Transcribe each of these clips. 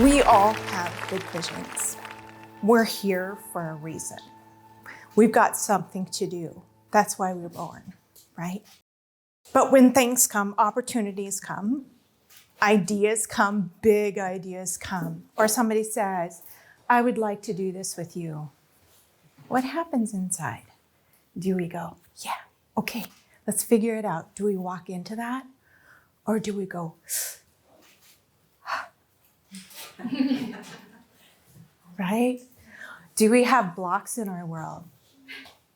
We all have big visions. We're here for a reason. We've got something to do. That's why we're born, right? But when things come, opportunities come, ideas come, big ideas come, or somebody says, I would like to do this with you. What happens inside? Do we go, yeah, okay, let's figure it out. Do we walk into that? Or do we go, right? Do we have blocks in our world?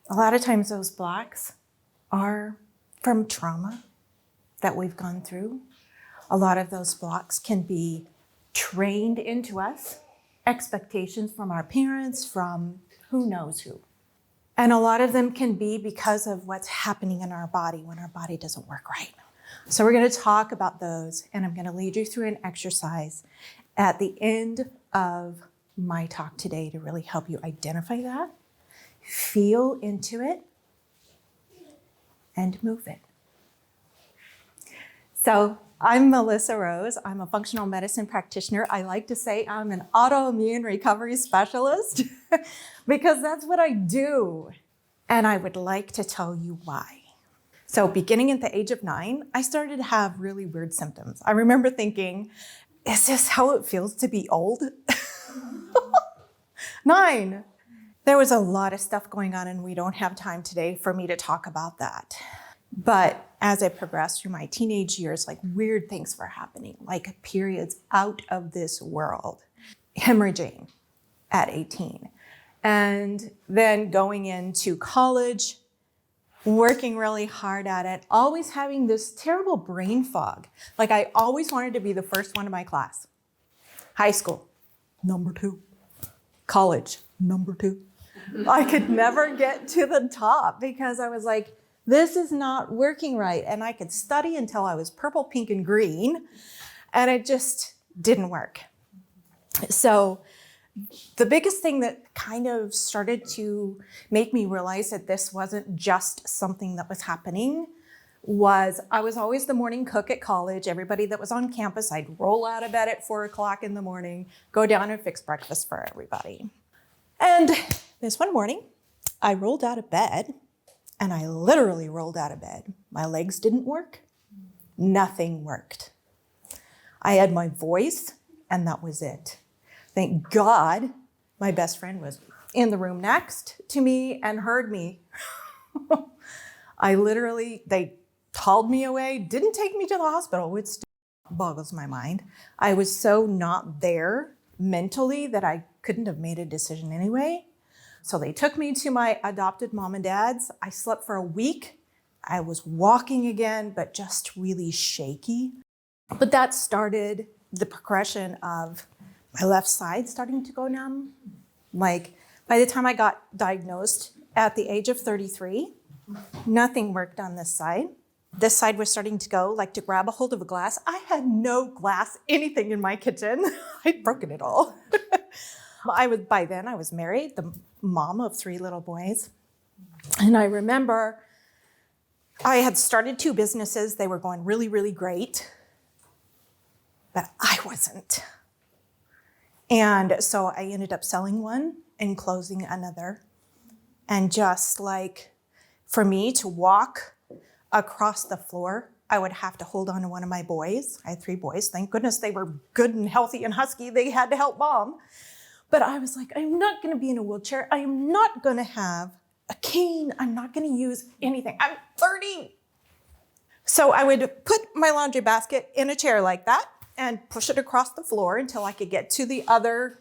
A lot of times those blocks are from trauma that we've gone through. A lot of those blocks can be trained into us, expectations from our parents, from who knows who. And a lot of them can be because of what's happening in our body when our body doesn't work right. So we're going to talk about those, and I'm going to lead you through an exercise at the end of my talk today to really help you identify that, feel into it, and move it. So I'm Melissa Rose. I'm a functional medicine practitioner. I like to say I'm an autoimmune recovery specialist because that's what I do. And I would like to tell you why. So beginning at the age of 9, I started to have really weird symptoms. I remember thinking, is this how it feels to be old? 9. There was a lot of stuff going on, and we don't have time today for me to talk about that. But as I progressed through my teenage years, like weird things were happening, like periods out of this world, hemorrhaging at 18. And then going into college, working really hard at it, always having this terrible brain fog. Like I always wanted to be the first one in my class. High school, number 2. College, number 2. I could never get to the top because I was like, this is not working right. And I could study until I was purple, pink, and green, and it just didn't work. So the biggest thing that kind of started to make me realize that this wasn't just something that was happening was I was always the morning cook at college. Everybody that was on campus, I'd roll out of bed at 4 o'clock in the morning, go down and fix breakfast for everybody. And this one morning, I rolled out of bed, and I literally rolled out of bed. My legs didn't work. Nothing worked. I had my voice, and that was it. Thank God my best friend was in the room next to me and heard me. They hauled me away, didn't take me to the hospital, which still boggles my mind. I was so not there mentally that I couldn't have made a decision anyway. So they took me to my adopted mom and dad's. I slept for a week. I was walking again, but just really shaky. But that started the progression of my left side starting to go numb. Like by the time I got diagnosed at the age of 33, nothing worked on this side. This side was starting to go, like to grab a hold of a glass. I had no glass, anything in my kitchen. I'd broken it all. By then I was married, the mom of 3 little boys. And I remember I had started 2 businesses. They were going really, really great, but I wasn't. And so I ended up selling one and closing another. And just like for me to walk across the floor, I would have to hold on to one of my boys. I had 3 boys. Thank goodness they were good and healthy and husky. They had to help mom. But I was like, I'm not going to be in a wheelchair. I am not going to have a cane. I'm not going to use anything. I'm 30. So I would put my laundry basket in a chair like that and push it across the floor until I could get to the other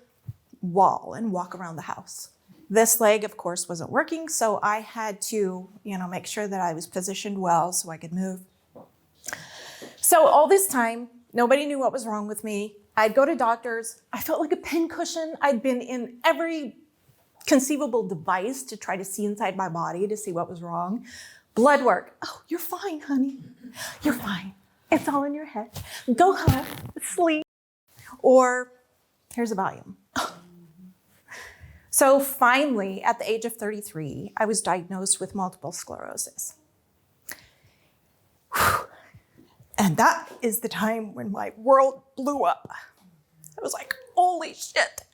wall and walk around the house. This leg, of course, wasn't working, so I had to, make sure that I was positioned well so I could move. So all this time, nobody knew what was wrong with me. I'd go to doctors. I felt like a pincushion. I'd been in every conceivable device to try to see inside my body to see what was wrong. Blood work. Oh, you're fine, honey. You're fine. It's all in your head. Go home, sleep. Or here's a Valium. So finally, at the age of 33, I was diagnosed with multiple sclerosis. And that is the time when my world blew up. I was like, holy shit.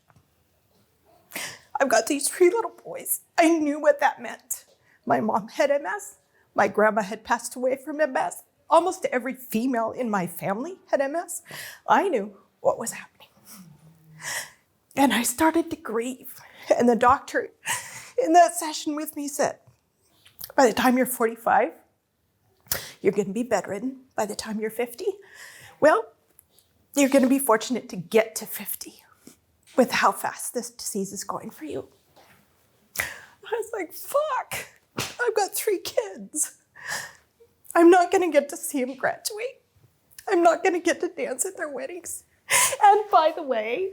I've got these 3 little boys. I knew what that meant. My mom had MS. My grandma had passed away from MS. Almost every female in my family had MS. I knew what was happening. And I started to grieve. And the doctor in that session with me said, by the time you're 45, you're going to be bedridden. By the time you're 50, well, you're going to be fortunate to get to 50 with how fast this disease is going for you. I was like, fuck, I've got 3 kids. I'm not going to get to see them graduate. I'm not going to get to dance at their weddings. And by the way,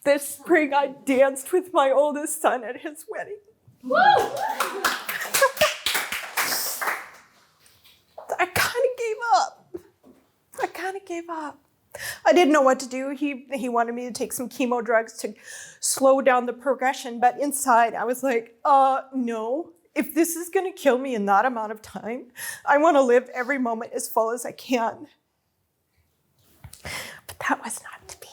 this spring I danced with my oldest son at his wedding. Woo! I kind of gave up. I didn't know what to do. He wanted me to take some chemo drugs to slow down the progression, but inside I was like, no. If this is going to kill me in that amount of time, I want to live every moment as full as I can. But that was not to be.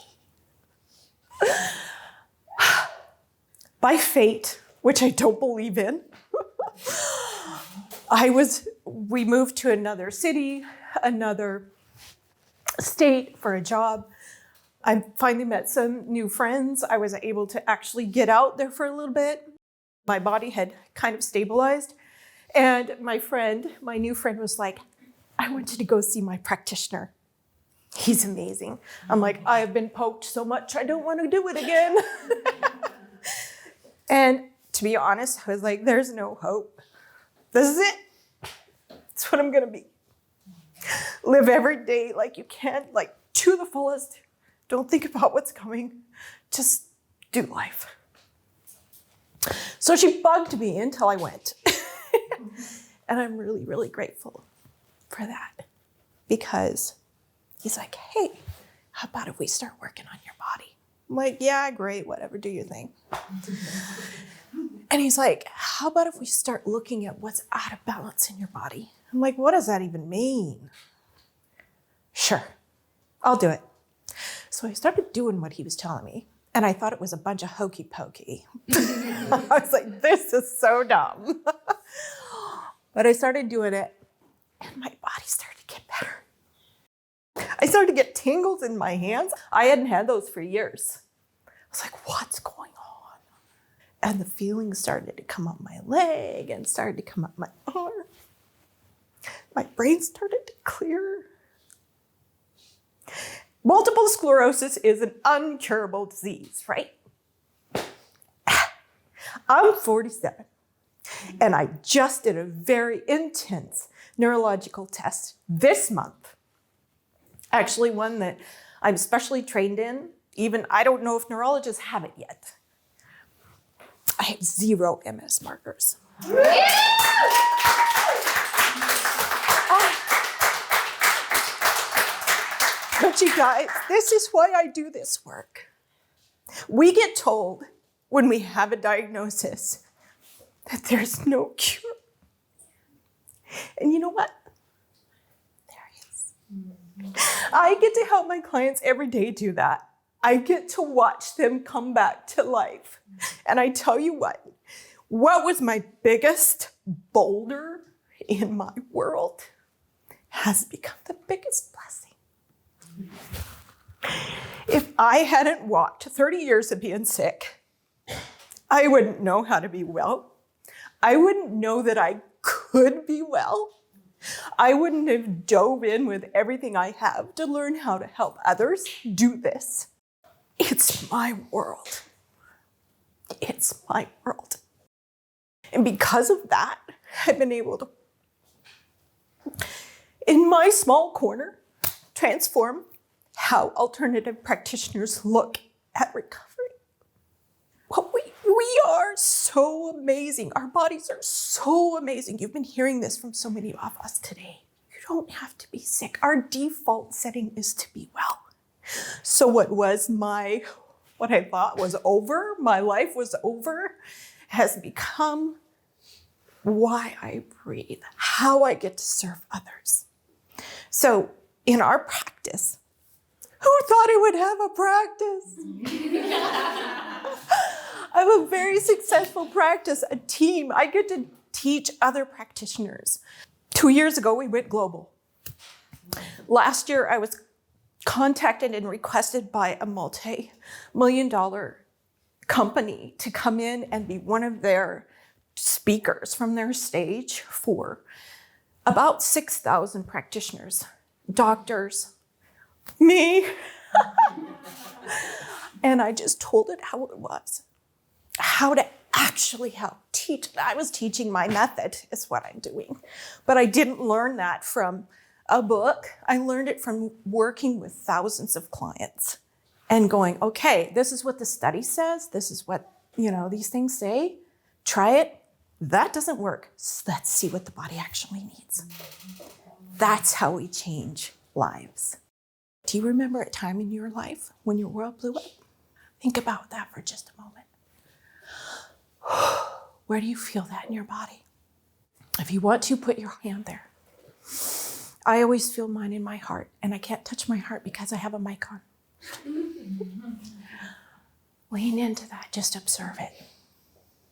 By fate, which I don't believe in, we moved to another city, another state for a job. I finally met some new friends. I was able to actually get out there for a little bit. My body had kind of stabilized. And my new friend was like, I want you to go see my practitioner. He's amazing. I'm like, I have been poked so much, I don't want to do it again. And to be honest, I was like, there's no hope. This is it. That's what I'm going to be. Live every day like you can, like to the fullest. Don't think about what's coming. Just do life. So she bugged me until I went. And I'm really, really grateful for that. Because he's like, hey, how about if we start working on your body? I'm like, yeah, great, whatever, do your thing. And he's like, how about if we start looking at what's out of balance in your body? I'm like, what does that even mean? Sure, I'll do it. So I started doing what he was telling me. And I thought it was a bunch of hokey pokey. I was like, this is so dumb. But I started doing it, and my body started to get better. I started to get tingles in my hands. I hadn't had those for years. I was like, what's going on? And the feelings started to come up my leg and started to come up my arm. My brain started to clear. Multiple sclerosis is an uncurable disease, right? I'm 47, and I just did a very intense neurological test this month. Actually, one that I'm specially trained in. Even I don't know if neurologists have it yet. I have 0 MS markers. But you guys, this is why I do this work. We get told when we have a diagnosis that there's no cure. And you know what? There is. I get to help my clients every day do that. I get to watch them come back to life. And I tell you what was my biggest boulder in my world has become the biggest blessing. If I hadn't walked 30 years of being sick, I wouldn't know how to be well. I wouldn't know that I could be well. I wouldn't have dove in with everything I have to learn how to help others do this. It's my world. It's my world. And because of that, I've been able to, in my small corner, transform how alternative practitioners look at recovery. Well, we are so amazing. Our bodies are so amazing. You've been hearing this from so many of us today. You don't have to be sick. Our default setting is to be well. So what I thought was over, my life was over, has become why I breathe, how I get to serve others. So in our practice, Who thought I would have a practice? I have a very successful practice, a team. I get to teach other practitioners. 2 years ago, we went global. Last year, I was contacted and requested by a multi-million-dollar company to come in and be one of their speakers from their stage for about 6,000 practitioners, doctors, me. And I just told it how it was, how to actually help teach. I was teaching my method is what I'm doing, but I didn't learn that from a book. I learned it from working with thousands of clients and going, okay, this is what the study says. This is what, these things say. Try it. That doesn't work. So let's see what the body actually needs. That's how we change lives. Do you remember a time in your life when your world blew up? Think about that for just a moment. Where do you feel that in your body? If you want to, put your hand there. I always feel mine in my heart, and I can't touch my heart because I have a mic on. Lean into that. Just observe it.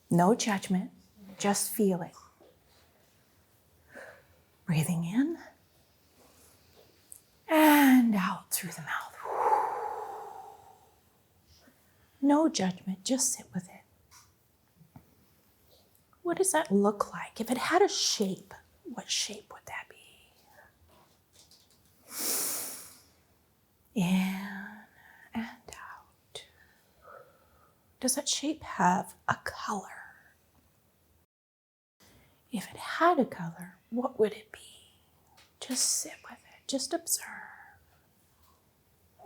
No judgment. Just feel it. Breathing in and out through the mouth. No judgment. Just sit with it. What does that look like? If it had a shape, what shape would that be? In and out. Does that shape have a color? If it had a color, what would it be? Just sit with it. Just observe.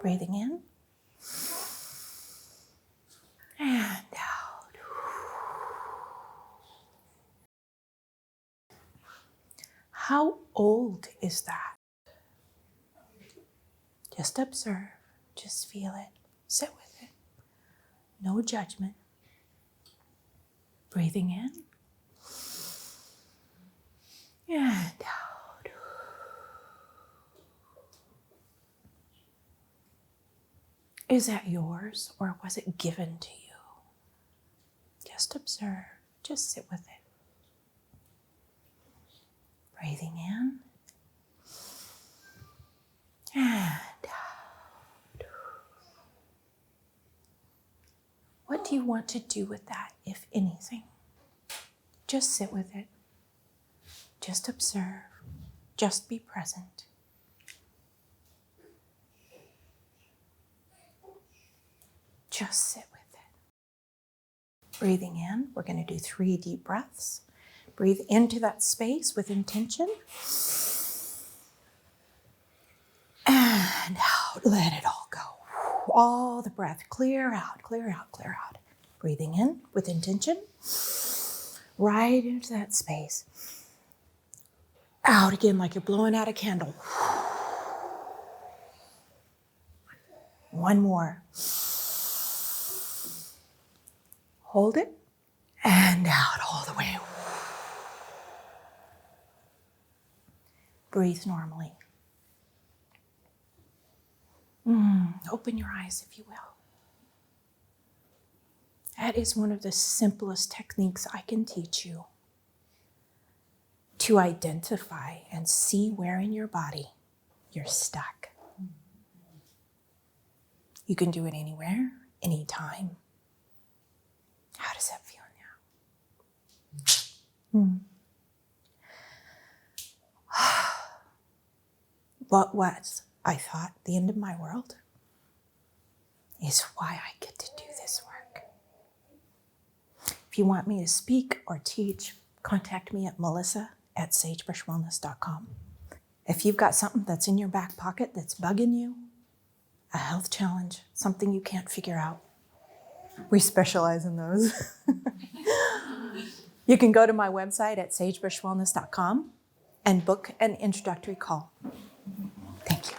Breathing in and out. How old is that? Just observe. Just feel it. Sit with it. No judgment. Breathing in and out. Is that yours or was it given to you? Just observe. Just sit with it. Breathing in and out. What do you want to do with that, if anything? Just sit with it. Just observe. Just be present. Just sit with it. Breathing in, we're going to do 3 deep breaths. Breathe into that space with intention. And out, let it all go. All the breath, clear out, clear out, clear out. Breathing in with intention. Right into that space. Out again like you're blowing out a candle. One more. Hold it and out all the way. Breathe normally. Open your eyes, if you will. That is one of the simplest techniques I can teach you to identify and see where in your body you're stuck. You can do it anywhere, anytime. How does that feel now? What was, I thought, the end of my world is why I get to do this work. If you want me to speak or teach, contact me at melissa@sagebrushwellness.com. If you've got something that's in your back pocket that's bugging you, a health challenge, something you can't figure out, we specialize in those. You can go to my website at sagebrushwellness.com and book an introductory call. Thank you.